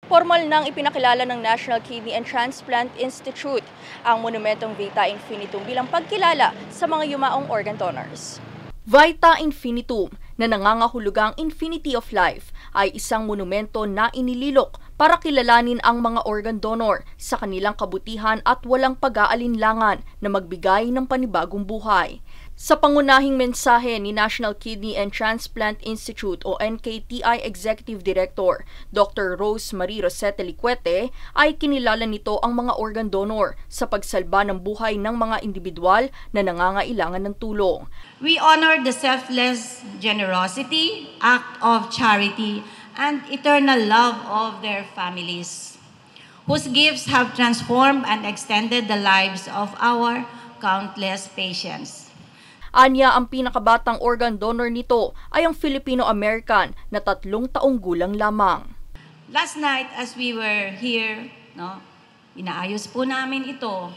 Formal nang ipinakilala ng National Kidney and Transplant Institute ang monumentong Vita Infinitum bilang pagkilala sa mga yumaong organ donors. Vita Infinitum, na nangangahulugang Infinity of Life, ay isang monumento na inililok para kilalanin ang mga organ donor sa kanilang kabutihan at walang pag-aalinlangan na magbigay ng panibagong buhay. Sa pangunahing mensahe ni National Kidney and Transplant Institute o NKTI Executive Director Dr. Rose Marie Rosete Liquete, ay kinilala nito ang mga organ donor sa pagsalba ng buhay ng mga individual na nangangailangan ng tulong. We honor the selfless generosity, act of charity, and eternal love of their families, whose gifts have transformed and extended the lives of our countless patients. Anya, ang pinakabatang organ donor nito ay ang Filipino-American na 3 taong gulang lamang. Last night, as we were here, inaayos po namin ito.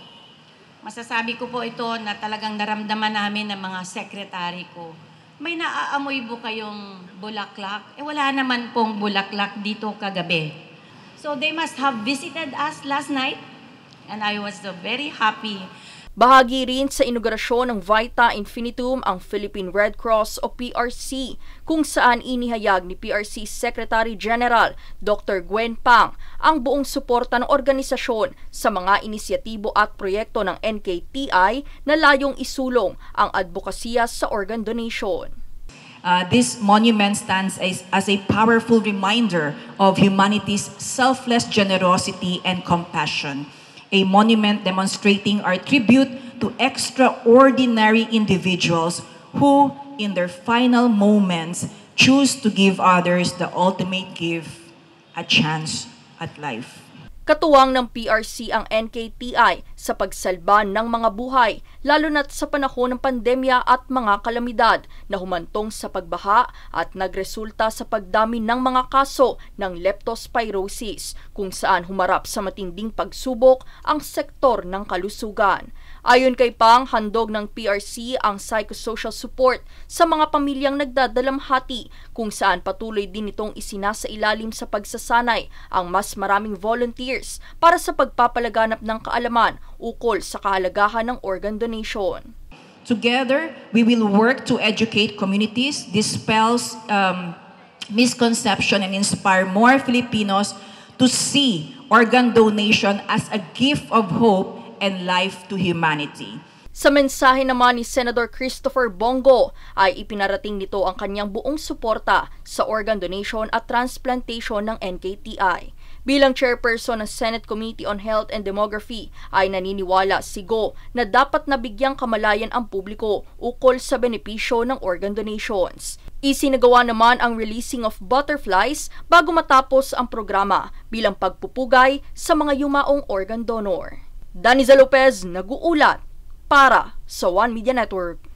Masasabi ko po ito na talagang naramdaman namin ng mga sekretary ko. May naaamoy po kayong bulaklak? Wala naman pong bulaklak dito kagabi. So they must have visited us last night and I was very happy. Bahagi rin sa inaugurasyon ng Vita Infinitum ang Philippine Red Cross o PRC, kung saan inihayag ni PRC Secretary General Dr. Gwen Pang ang buong suporta ng organisasyon sa mga inisyatibo at proyekto ng NKTI na layong isulong ang advokasya sa organ donation. This monument stands as a powerful reminder of humanity's selfless generosity and compassion. A monument demonstrating our tribute to extraordinary individuals who, in their final moments, choose to give others the ultimate gift, a chance at life. Katuwang ng PRC ang NKTI sa pagsalba ng mga buhay, lalo na't sa panahon ng pandemya at mga kalamidad na humantong sa pagbaha at nagresulta sa pagdami ng mga kaso ng leptospirosis, kung saan humarap sa matinding pagsubok ang sektor ng kalusugan. Ayon kay Pang, handog ng PRC ang psychosocial support sa mga pamilyang nagdadalamhati, kung saan patuloy din itong isinasailalim sa pagsasanay ang mas maraming volunteers para sa pagpapalaganap ng kaalaman ukol sa kahalagahan ng organ donation. Together, we will work to educate communities, dispel misconception, and inspire more Filipinos to see organ donation as a gift of hope and life to humanity. Sa mensahe naman ni Senator Christopher Bongo ay ipinarating nito ang kanyang buong suporta sa organ donation at transplantation ng NKTI. Bilang chairperson ng Senate Committee on Health and Demography ay naniniwala si Go na dapat nabigyang kamalayan ang publiko ukol sa benepisyo ng organ donations. Isinagawa naman ang releasing of butterflies bago matapos ang programa bilang pagpupugay sa mga yumaong organ donor. Daniza Lopez, nag-uulat para sa One Media Network.